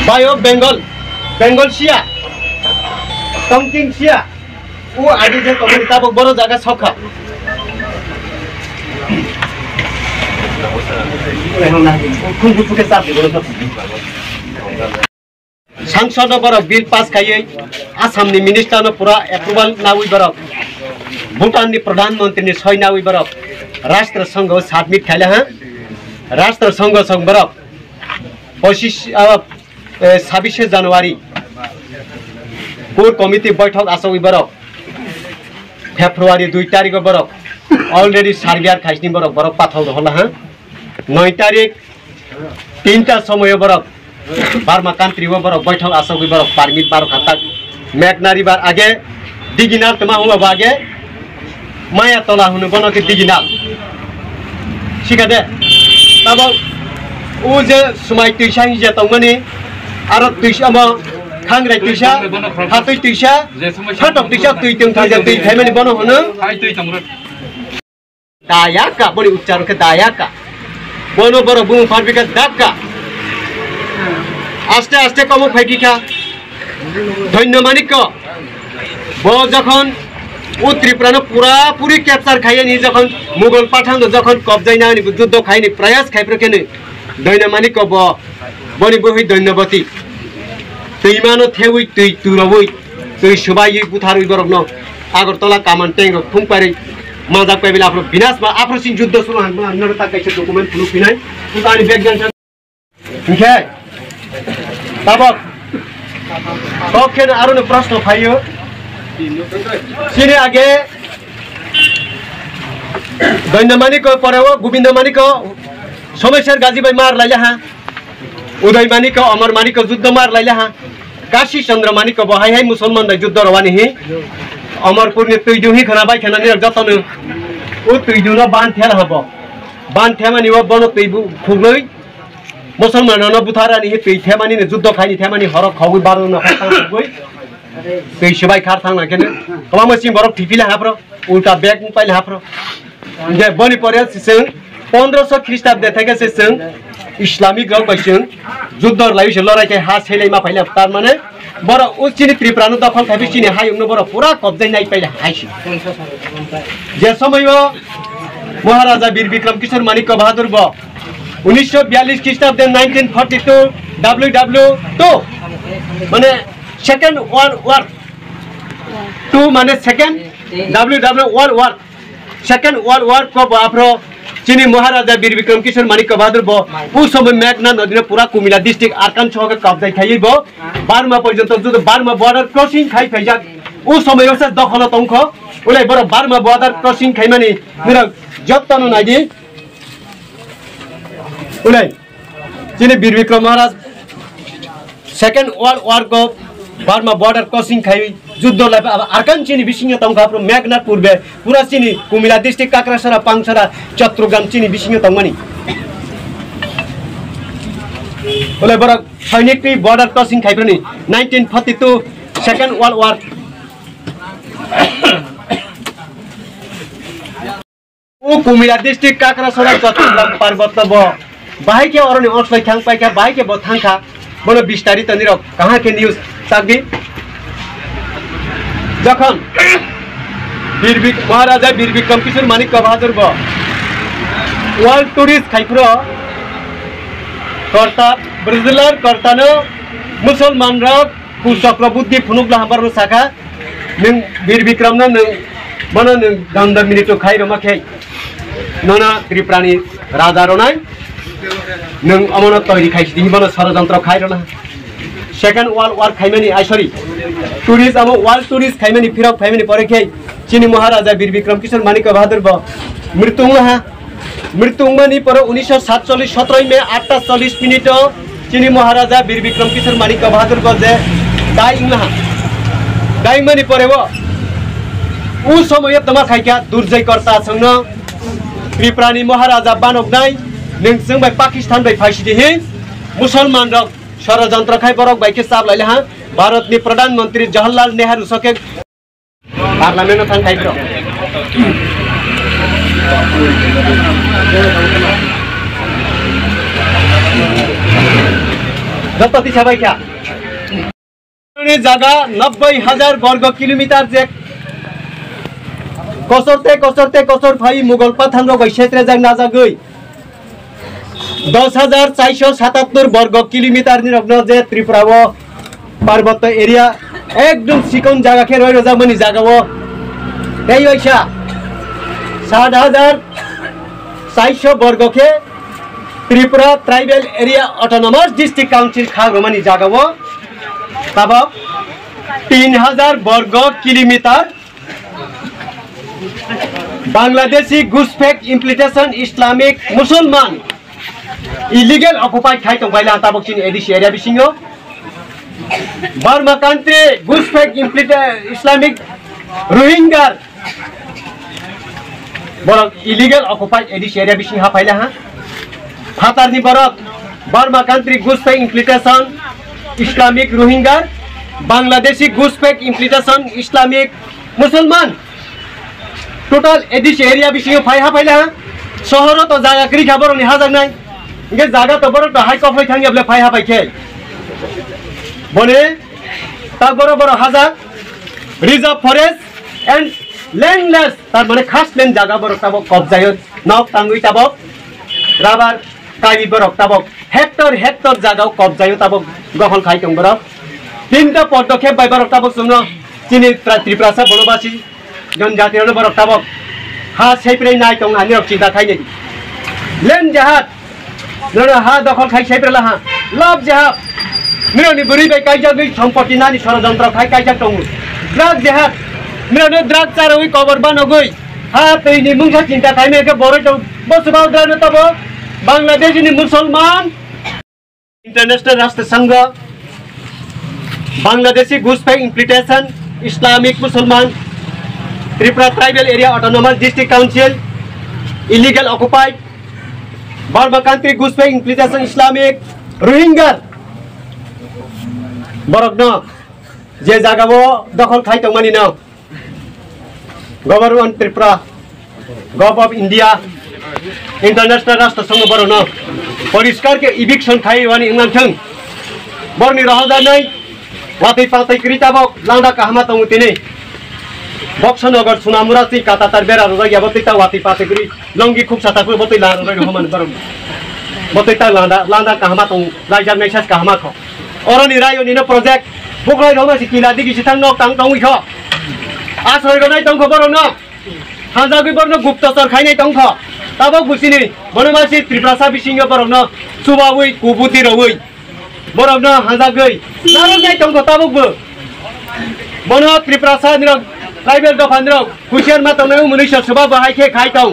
Bio Bengal Siya तंकिंग Siya वो आदि जे कमनि ताबक बरो जागा सखा सांसद बरक बिल पास खाइए आसाम नि मिनिस्टर न पूरा एप्रुवल नाउई बरक भूटान नि प्रधानमंत्री नि सही नाउई बरक राष्ट्र संघ सबमिट खाइले हां राष्ट्र संघ संघ बरक 26 जनवरी कोर कमिटी बैठक आसवी बरक फेब्रुआरी 2 तारिख बरक ऑलरेडी सारगियार खाइसनि बरक बरक पाथल होला हां 9 तारिख 3टा समय बरक बारमा कांट्री बरक बैठक आसवी बरक परमिट बार खाता मैकनारी बार आगे दिगिनाल तमा हुआ बागे माया तला हुनु बनो के दिगिनाल सिका दे तब उ जे सुमाय तैसा हिजे तंगनि आरो तैसा म खांग्राय तैसा हातै तैसा छटक तैसा तैतों थाजा तै थाइमानि बनो हुनु दायाका बनि उच्चारण के दायाका बनो बरो बुं फारबिका दाका आस्ते आस्ते कम फाइकिका धन्यमानिक ब जखन उ त्रिपुरा पूरा पूरी कैप्चर खाइए नि जखन मुगल पाठान जखन कब्जाइना नि युद्ध खाइने प्रयास खाइप्रकेने दैनमानिक ब बनि बहि दैन्यवती तैमानो थेउइ तै तुरवइ तै सुबाइ बुथारइ गरब न आगरतला कामान टेंग फुं पारे माजा पेबिल आफ्नो विनाशमा आफ्नो सिंह युद्ध सुरु नरता कैसे डकुमेन्ट फुलु पिनाइ उकानि बेगजन ठीक है तब कखेन आरो प्रश्न फाइयो सिने आगे दैन्यमानिक परेव गोविन्दमानिक सोमेश्वर गाजीबाई मार लाइले हां उदयमानिक अमरमानिक युद्ध मार लाइले हां काशी चंद्र मानिक बहाय हाय मुसलमान दा युद्ध रवानी ही अमरपुर नि तैदु ही खना बाय खना नि जतन उ तैदु न बान थेल हबो बान थेमानि व बन तैबु फुगलै मुसलमान न बुथारा नि तै थेमानि नि युद्ध खाइनि थेमानि हर खगै बारु न खागै तै सबाय खार थांना केने कमाम सिम बरफ ठिपिला हाप्रो उल्टा बैग पाइले हाप्रो जे बनि पर्या सिसं 1500 ख्रीष्टाब्द देखेके सिसं इस्लामिक रौ कैसं युद्ध लाइस लड़ाई के हाथ छैलैमा पहिले तार माने बर उचिनि त्रिपुरा न दखल खाबि सिनि हाय न बर पूरा कब्जा नाइ पहिले हाइसि जे समय महाराजा वीर विक्रम किशोर मानिक बहादुर ब 1942 ख्रीष्टाब्द 1942 WW2 माने सेकेंड वर्ल्ड वॉर 2 माने second WW world war second world war को बाप्रो चीनी महाराजा वीर विक्रम किशोर मानिक बहादुर बो उस समय मेघना नदी ने पूरा कुमिला डिस्ट्रिक्ट आरकान छके कब्जा खाइ बो बारमा पर्यन्त जुद बारमा बॉर्डर क्रॉसिंग खाइ फैजा उस समय से दखल तंख उले बर बारमा बॉर्डर क्रॉसिंग खाइ माने मेरा जत्तन नाइदि उले चीनी वीर विक्रम महाराज सेकेंड वर्ल्ड वॉर को बारमा बॉर्डर क्रॉसिंग खाइ युद्ध लाई आरकान चीनी बिसिङ तंख आफ्नो मेघना पूर्वे पूरा चीनी कुमिला डिस्ट्रिक्ट काक्रासरा पाङसरा चत्रुगाम चीनी बिसिङ तंगमनि ओले बर सैनिक बॉर्डर क्रॉसिंग खाइ पनि 1942 सेकेंड वर्ल्ड वॉर ओ कुमिला डिस्ट्रिक्ट काक्रासरा चत्रुगाम पर्वत ब बाहे के अरने असलाई खाङ पाइका बाहे के ब थाङखा बनो विस्तारित निर कहाँ के न्यूज ताकि जखन महाराजा वीर विक्रम किशोर मानिक बहादुर ब वर्ल्ड टूरिस्ट खाइफ्रो कर्ता ब्रिजलर कर्ता न मुसलमान र कुचक्र बुद्धि फुनुक लाहाबर शाखा नों वीर विक्रम न बन नों गंध मिनिट खाइ र मखे नना त्रिपुरानी राजा रनाय नों अमन तैरी खाइस दिनि बन षडयन्त्र खाइ रना सेकेंड वर्ल्ड वॉर खाइमानी आई सॉरी टूरिस्ट अब वर्ल्ड टूरिस्ट खाइमानी फिरक खाइमानी परेखे चीनी महाराजा वीर विक्रम किशोर मानिक बहादुर ब मृत्युंगमानी पर 1947 17 में 8:40 चीनी महाराजा वीर विक्रम किशोर मानिक बहादुर ब जे दाइमानी परे वो उ समय तमा खाइका दुर्जय करता संग त्रिपुरानी महाराजा बानक नाइ नोंजों बाय पाकिस्तान बाय फाइसिदि हे मुसलमान र षडयन्त्र खाइ बरक बाइके साब लाइले हां भारत नि प्रधानमंत्री जवाहरलाल नेहरू सके पार्लियामेन्ट थां खाइप्रो जति सबाइखा जागा 90,000 वर्ग किलोमीटर जे कसर भाई मुगल पठान रो क्षेत्र जाग ना जागै 10,477 वर्ग किलोमीटर नि रग्न जे त्रिपुरा वो पर्वत एरिया एकदम सिकन जागा खे रह्यो जामनि जागा वो त्यही होइछ 7,400 वर्ग खे Tripura tribal area autonomous district council खागमनि जागा वो तब 3,000 वर्ग किलोमीटर बांग्लादेशी घुसपैठ इम्प्लिटेशन इस्लामिक मुसलमान इलीगल ऑक्युपाइड खाई तो बाइला तब चिन एडिस एरिया बिसिंगो बर्मा कंट्री घुसपैठ इस्लामिक रोहिंग्या बरक इलीगल ऑक्युपाइड एडिस एरिया बिसिंग हा फाइला हा फातारनी बरक बर्मा कंट्री घुसपैठ इम्प्लिटेशन इस्लामिक रोहिंग्या बांग्लादेशी घुसपैठ इम्प्लिटेशन इस्लामिक मुसलमान टोटल एडिस एरिया बिसिंग फाइहा फाइला हा शहर तो जागा करी खबर नि हाजर नाय इंगे जागा तो बरो तो हाई कफै थांगे अबले फाइहा फाइखे बने ता बरो बरो हाजार रिजर्व फॉरेस्ट एंड लैंडलेस तार माने खास लैंड जागा बरो तब कब्जायो नक तांगुई तब राबार काई बरो तब हेक्टर जागा कब्जायो तब गहल खाइ तंग बरो तीनटा पदक्षेप बाय बरो तब सुनो चिनि त्रिपुरा सा बनवासी जनजाति रो बरो तब हा सेप्रे नाय तंग हानि रक चिंता खाइ नै लैंड जहाज नरो हा दखल खाइ सेप्रे ला हा लब जहाज मिरनि बुरी बाय काइजा गई सम्पत्ति नानी षडयन्त्र खाइ काइजा तंग ड्रग जहाज मिरनि ड्रग चारoi कवर बानो गई हा तैनि मुंसा चिंता खाइ मे के बरो त बसबाउ द्रानो तब बांग्लादेशी मुसलमान इंटरनेशनल राष्ट्र संघ बांग्लादेशी घुसपैठ इम्प्लिटेशन इस्लामिक मुसलमान Tripura tribal area autonomous district council illegal occupied Burma country घुसपैठ इम्प्लिटेशन इस्लामिक रोहिंग्या बरक न जे जागा वो दखल खाइ तंगमानि न government Tripura government of India international राष्ट्र संघ बरो न परिष्कार के इविक्शन खाइ वानि इंगानथं बरनि रहजा नै वातै पातै क्रिताबक लांडा काहमा तंगु तिनै बक्सन अगर सुनामुरासी कातातार बेरा रोया बतैता वातै पातै गरि लंगी खूब साताफु बतै ला रोय हमन बरो बतैता लांडा काहमा तंगु रायजाब नैसास काहमा ख अरनि रायो निनो प्रोजेक्ट बुकलाय रमासि किला दिगि सिथां नक तां तंगु ख आश्रय गनाय तंग बरो न हाजागै बरनो गुप्तचर खाइनाय तंग ख तबक बुसिनि बनवासी त्रिपुरा सा बिसिंग बरन सुबावै कुबुति रवै बरन हाजागै नारनाय तंग तबक बो बन त्रिपुरा सा निर ट्राइबल दफानर खुसियार मा तंग मुनिस सुबा बाहायखे खाइ तंग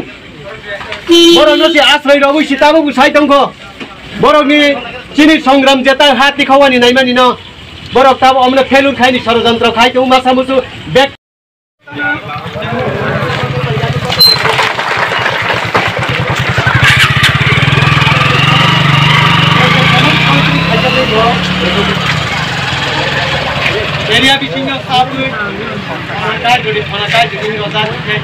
बरन से आश्रय रवै सिताबक बुसाय तंग बरनि चिनि संग्राम जेता हाति खवानि नाइमानि न बरक तब अमने फेलुन खाइनि षडयन्त्र खाइ तंग मासामुसु बेक एरिया बिसिंग साबु काय जोडी खाना काय जोडी रोजार के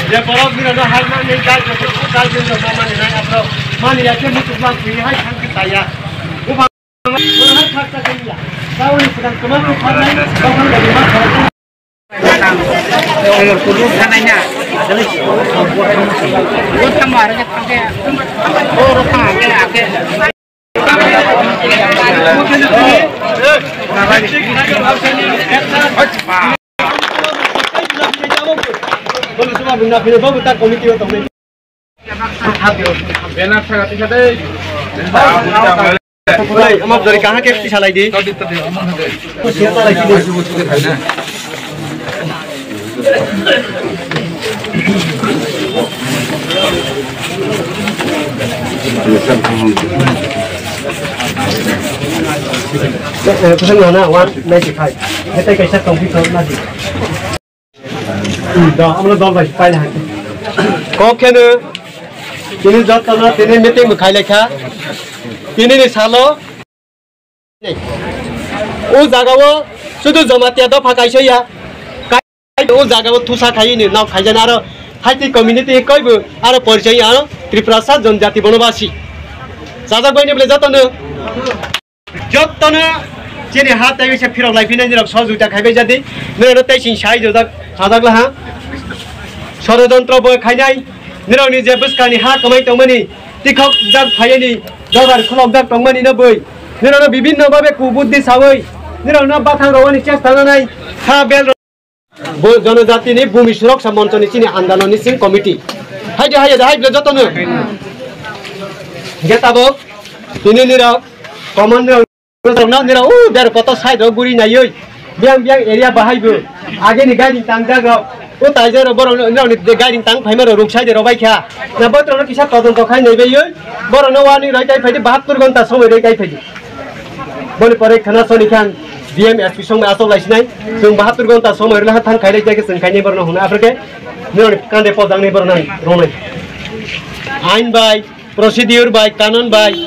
जे बरक मिरो न हालमा नै काय जोडी काय जोडी माने नै आफ्नो मानिया के मुसलमान फ्री हाय खानके ताया उबा हाय खाका गइया साउनी सुदान कमा खानाय दखल गदिमा खाना कुरु खानायना जले वो तमार के थाके और थाके आके कहाँ के दी Pesan mana wan naik kai, kita kisah komputer lagi. Dah, amlo dal baik, pai lah. Kau kena, ini jat tanah, ini meeting berkai lekha, ini ni salo. O jaga wo, sudah jamatia dah pakai saya. Kai o jaga wo tusa kai ni, nak kai jana aro, hati community kai bu, aro percaya aro, Tripura sa जनजाति बनवासी. Saja kau ini boleh jatuh ni. जत्तनो जेने हा ताइ से फिरक लाइफिनाय निरक सहजुगता खाइबाय जादि निरक ताइसिं साइ जदाक हादागला हा षड़यंत्र बो खाइनाय निरकनि जे बुसकानि हा कमाइ तंमनि तिखक जाक फायनि दरबार खुलक जाक तंमनि न बै निरक विभिन्न भाबे कुबुद्धि सावै निरक बाथां रवानि चेष्टा नाय हा बेल जनजातिनि भूमि सुरक्षा मञ्चनि चिनि आन्दोलननि सिं कमिटि हाइदे हाइदे हाइब्ले जतनो गेताबो तिनि निरक कमन निरक उ देर कत साइड गुरि नायै बियां बियां एरिया बाहायबो आगेनि गाइडिं तांजाग ओ ताइजर बर निरक गाइडिं तां फाइमार रुक साइड रबाइखा ना बत्रनो किसा तदन्त खाइ नैबेयै बरनो वानि राइटाइ फाइदि 72 घन्टा समय राइटाइ फाइदि बनि परे खाना सनिखान DMSP संग आसौ लाइसिनाय जों 72 घन्टा समय रला थां खाइले जायगे जों खाइने बरनो हुना आफ्रिके निरक कान्दे पजांनि बरनाय रनाय आइन बाय प्रोसिडियर बाय कानून बाय